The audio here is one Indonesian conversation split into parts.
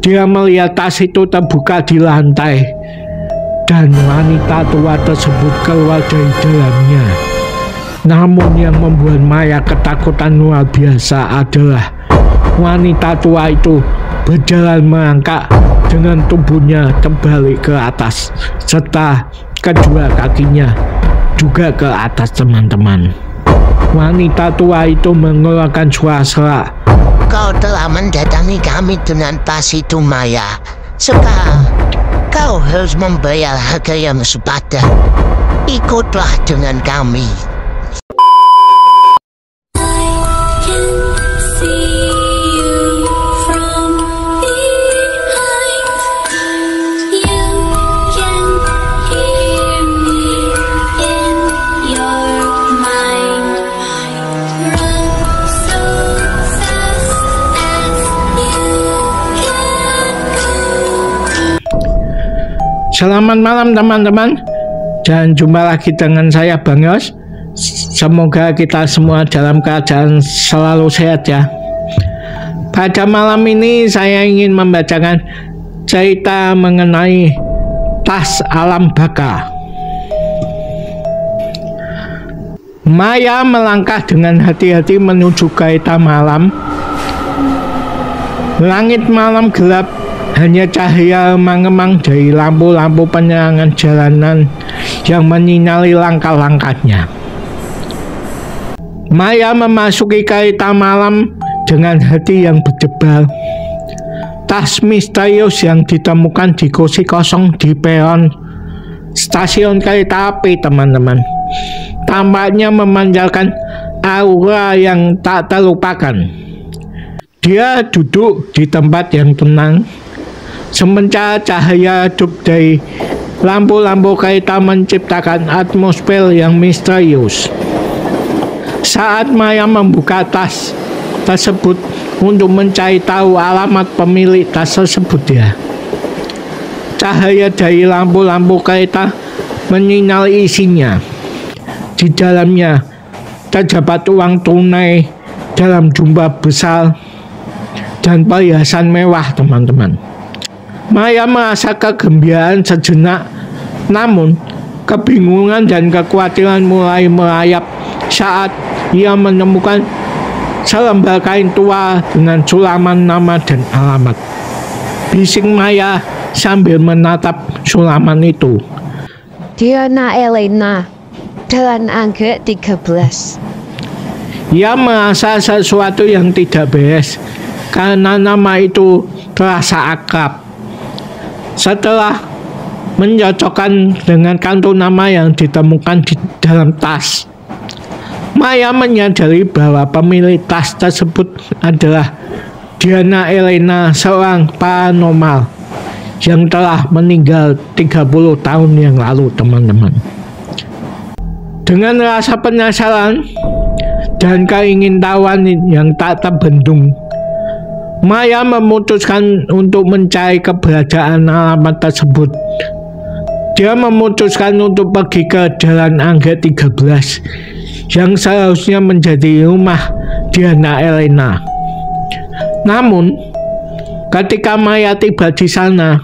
Dia melihat tas itu terbuka di lantai dan wanita tua tersebut keluar dari dalamnya. Namun yang membuat Maya ketakutan luar biasa adalah wanita tua itu berjalan merangkak dengan tubuhnya terbalik ke atas serta kedua kakinya juga ke atas, teman-teman. Wanita tua itu mengeluarkan suara serak. Kau telah mendatangi kami dengan tas itu, Maya. Sekarang kau harus membayar harga yang sepadan. Ikutlah dengan kami. Selamat malam teman-teman, dan jumpa lagi dengan saya Bang Yos. Semoga kita semua dalam keadaan selalu sehat ya. Pada malam ini saya ingin membacakan cerita mengenai tas alam baka. Maya melangkah dengan hati-hati menuju kereta malam. Langit malam gelap, hanya cahaya remang-remang dari lampu-lampu penerangan jalanan yang menyinari langkah-langkahnya. Maya memasuki kereta malam dengan hati yang berdebar. Tas misterius yang ditemukan di kursi kosong di peron stasiun kereta api, teman-teman, tampaknya memancarkan aura yang tak terlupakan. Dia duduk di tempat yang tenang, sementara cahaya redup dari lampu-lampu kereta menciptakan atmosfer yang misterius. Saat Maya membuka tas tersebut untuk mencari tahu alamat pemilik tas tersebut ya, cahaya dari lampu-lampu kereta menyinari isinya. Di dalamnya terdapat uang tunai dalam jumlah besar dan perhiasan mewah, teman-teman. Maya merasa kegembiraan sejenak, namun kebingungan dan kekhawatiran mulai merayap saat ia menemukan selembar kain tua dengan sulaman nama dan alamat. Bisik Maya sambil menatap sulaman itu. Diana Elena, Jalan Anggrek 13. Ia merasa sesuatu yang tidak beres karena nama itu terasa akrab. Setelah mencocokkan dengan kantung nama yang ditemukan di dalam tas, Maya menyadari bahwa pemilik tas tersebut adalah Diana Elena, seorang paranormal yang telah meninggal 30 tahun yang lalu, teman-teman. Dengan rasa penasaran dan keingintahuan yang tak terbendung, Maya memutuskan untuk mencari keberadaan alamat tersebut. Dia memutuskan untuk pergi ke Jalan Anggrek 13 yang seharusnya menjadi rumah Diana Elena. Namun, ketika Maya tiba di sana,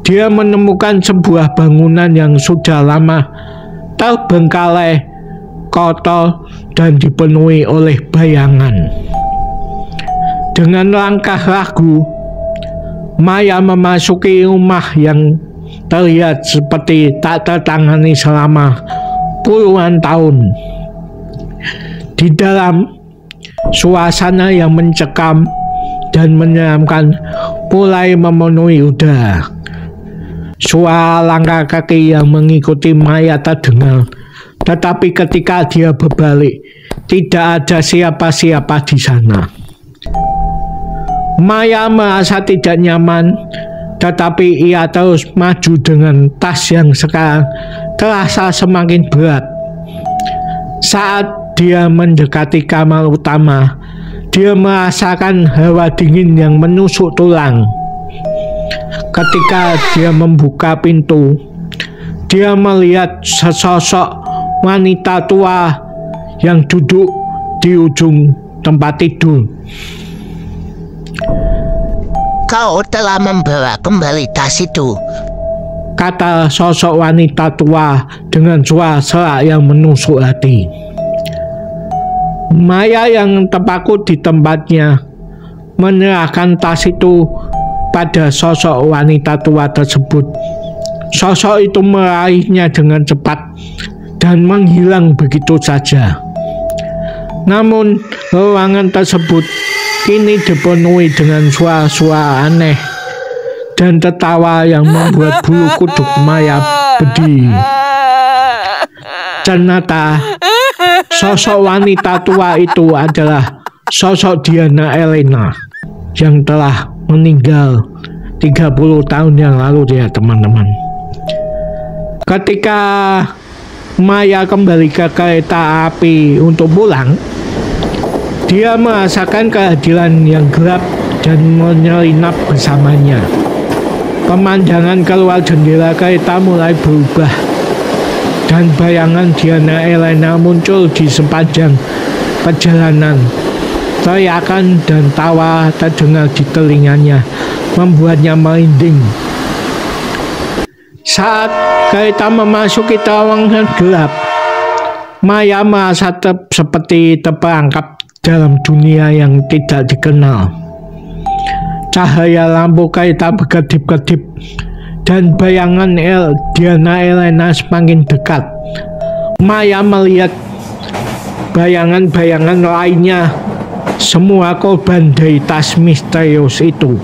dia menemukan sebuah bangunan yang sudah lama terbengkalai, kotor, dan dipenuhi oleh bayangan. Dengan langkah ragu, Maya memasuki rumah yang terlihat seperti tak tertangani selama puluhan tahun. Di dalam, suasana yang mencekam dan menyeramkan mulai memenuhi udara. Suara langkah kaki yang mengikuti Maya terdengar, tetapi ketika dia berbalik, tidak ada siapa-siapa di sana. Maya merasa tidak nyaman, tetapi ia terus maju dengan tas yang sekarang terasa semakin berat. Saat dia mendekati kamar utama, dia merasakan hawa dingin yang menusuk tulang. Ketika dia membuka pintu, dia melihat sesosok wanita tua yang duduk di ujung tempat tidur. kau telah membawa kembali tas itu? Kata sosok wanita tua dengan suara yang menusuk hati. Maya yang terpaku di tempatnya menyerahkan tas itu pada sosok wanita tua tersebut. Sosok itu meraihnya dengan cepat dan menghilang begitu saja. Namun ruangan tersebut kini dipenuhi dengan suara-suara aneh dan tertawa yang membuat bulu kuduk Maya berdiri. Ternyata sosok wanita tua itu adalah sosok Diana Elena yang telah meninggal 30 tahun yang lalu ya teman-teman. Ketika Maya kembali ke kereta api untuk pulang, dia merasakan kehadiran yang gelap dan menyelinap bersamanya. Pemandangan keluar jendela kereta mulai berubah dan bayangan Diana Elena muncul di sepanjang perjalanan. Teriakan dan tawa terdengar di telinganya, membuatnya merinding. Saat kereta memasuki terowongan gelap, Maya merasa seperti terperangkap dalam dunia yang tidak dikenal. Cahaya lampu kereta berkedip-kedip dan bayangan Diana Elena semakin dekat. Maya melihat bayangan-bayangan lainnya, semua korban dari tas misterius itu.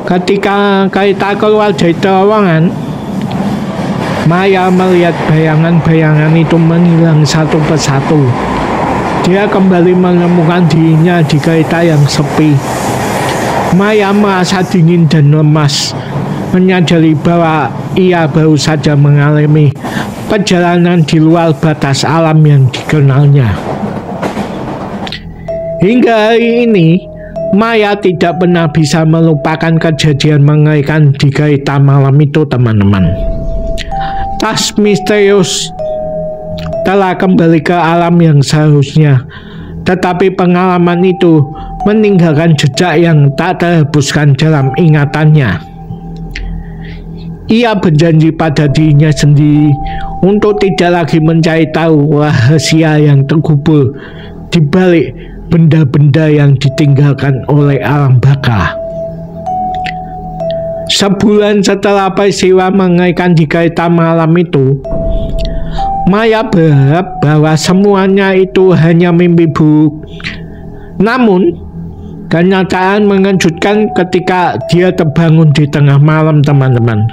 Ketika kereta keluar dari terowongan, Maya melihat bayangan-bayangan itu menghilang satu persatu. Dia kembali menemukan dirinya di kereta yang sepi. Maya merasa dingin dan lemas, menyadari bahwa ia baru saja mengalami perjalanan di luar batas alam yang dikenalnya. Hingga hari ini, Maya tidak pernah bisa melupakan kejadian mengerikan di kereta malam itu, teman-teman. Tas misterius telah kembali ke alam yang seharusnya, tetapi pengalaman itu meninggalkan jejak yang tak terhembuskan dalam ingatannya. Ia berjanji pada dirinya sendiri untuk tidak lagi mencari tahu rahasia yang terkubur di balik benda-benda yang ditinggalkan oleh alam baka. Sebulan setelah peristiwa mengerikan di kereta malam itu, Maya berharap bahwa semuanya itu hanya mimpi buruk. Namun, kenyataan mengejutkan ketika dia terbangun di tengah malam, teman-teman.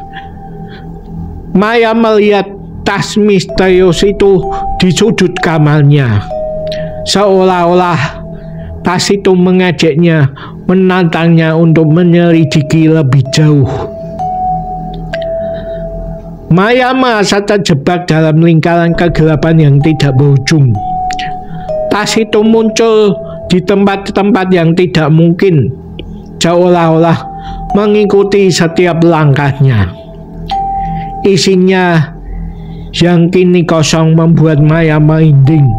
Maya melihat tas misterius itu di sudut kamarnya. Seolah-olah tas itu mengejeknya, menantangnya untuk menyelidiki lebih jauh. Maya merasa terjebak dalam lingkaran kegelapan yang tidak berujung. Tas itu muncul di tempat-tempat yang tidak mungkin, seolah-olah mengikuti setiap langkahnya. Isinya yang kini kosong membuat Maya merinding,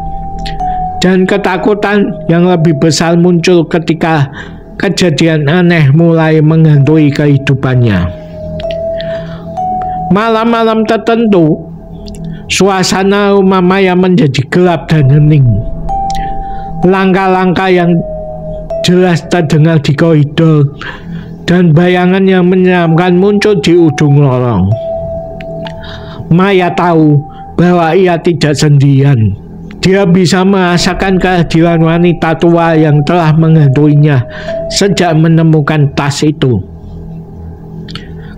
dan ketakutan yang lebih besar muncul ketika kejadian aneh mulai menghantui kehidupannya. Malam-malam tertentu, suasana rumah Maya menjadi gelap dan hening. Langkah-langkah yang jelas terdengar di koridor, dan bayangan yang menyeramkan muncul di ujung lorong. Maya tahu bahwa ia tidak sendirian. Dia bisa merasakan kehadiran wanita tua yang telah menghantuinya sejak menemukan tas itu.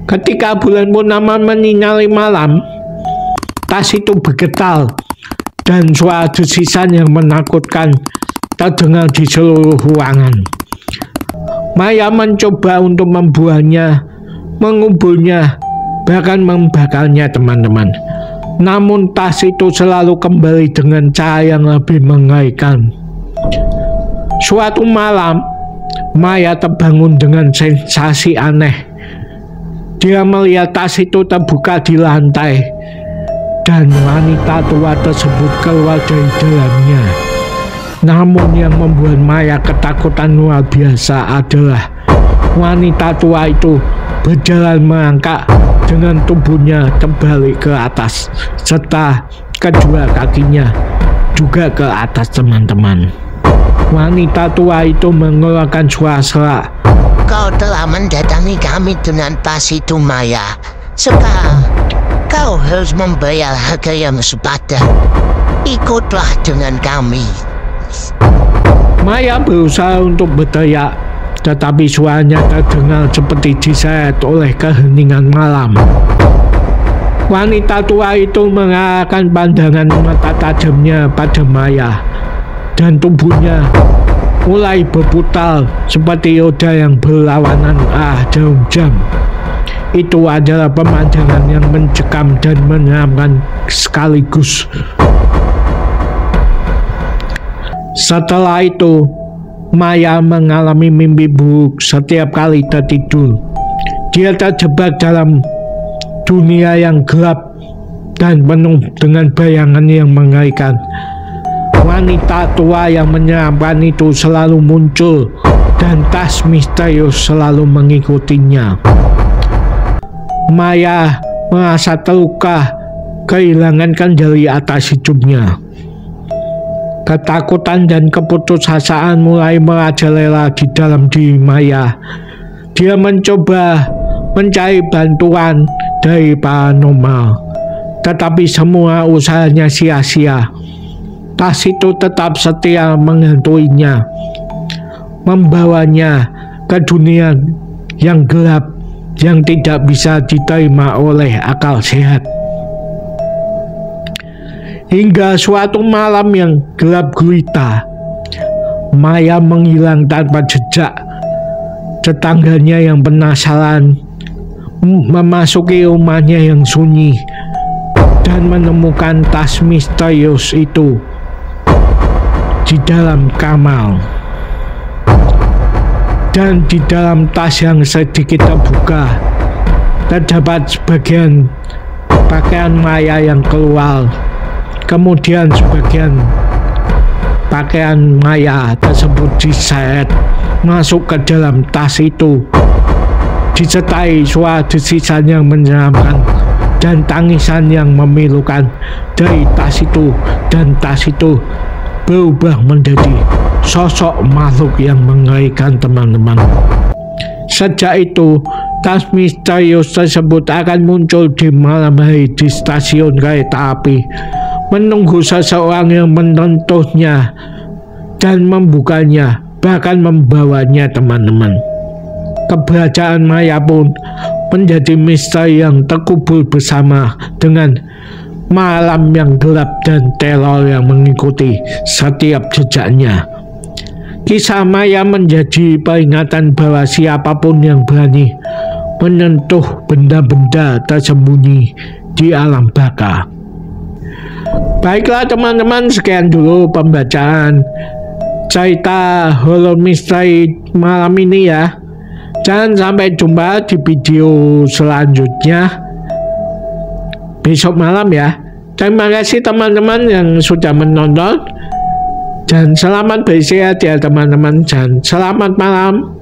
Ketika bulan purnama menyinari malam, tas itu bergetar dan suara desisan yang menakutkan terdengar di seluruh ruangan. Maya mencoba untuk membuahnya, menguburnya, bahkan membakarnya, teman-teman. Namun tas itu selalu kembali dengan cahaya yang lebih mengerikan. Suatu malam, Maya terbangun dengan sensasi aneh. Dia melihat tas itu terbuka di lantai, dan wanita tua tersebut keluar dari dalamnya. Namun yang membuat Maya ketakutan luar biasa adalah wanita tua itu berjalan merangkak dengan tubuhnya terbalik ke atas serta kedua kakinya juga ke atas, teman-teman. Wanita tua itu mengeluarkan suara serak. Kau telah mendatangi kami dengan tas itu, Maya. Sekarang kau harus membayar harga yang sepadan. Ikutlah dengan kami. Maya berusaha untuk berteriak, tetapi suaranya terdengar seperti diseret oleh keheningan malam. Wanita tua itu mengarahkan pandangan mata tajamnya pada Maya, dan tubuhnya mulai berputar seperti roda yang berlawanan arah jarum jam. Itu adalah pemandangan yang mencekam dan menyeramkan sekaligus. Setelah itu, Maya mengalami mimpi buruk setiap kali tertidur. Dia terjebak dalam dunia yang gelap dan penuh dengan bayangan yang mengerikan. Wanita tua yang menyeramkan itu selalu muncul dan tas misterius selalu mengikutinya. Maya merasa terluka, kehilangan kendali atas hidupnya. Ketakutan dan keputusasaan mulai merajalela di dalam diri Maya. Dia mencoba mencari bantuan dari paranormal, tetapi semua usahanya sia-sia. Tas itu tetap setia menghantuinya, membawanya ke dunia yang gelap yang tidak bisa diterima oleh akal sehat. Hingga suatu malam yang gelap gulita, Maya menghilang tanpa jejak. Tetangganya yang penasaran memasuki rumahnya yang sunyi dan menemukan tas misterius itu di dalam kamar. Dan di dalam tas yang sedikit terbuka terdapat sebagian pakaian Maya yang keluar. Kemudian sebagian pakaian Maya tersebut diseret masuk ke dalam tas itu, disertai suara desisan yang menyeramkan dan tangisan yang memilukan dari tas itu, dan tas itu berubah menjadi sosok makhluk yang mengerikan, teman-teman. Sejak itu, tas misterius tersebut akan muncul di malam hari di stasiun kereta api, menunggu seseorang yang menyentuhnya dan membukanya, bahkan membawanya, teman-teman. Keberadaan Maya pun menjadi misteri yang terkubur bersama dengan malam yang gelap dan teror yang mengikuti setiap jejaknya. Kisah Maya menjadi peringatan bahwa siapapun yang berani menyentuh benda-benda tersembunyi di alam baka. Baiklah teman-teman, sekian dulu pembacaan cerita horor misteri malam ini ya. Jangan sampai jumpa di video selanjutnya besok malam ya. Terima kasih teman-teman yang sudah menonton, dan selamat beristirahat ya teman-teman, dan selamat malam.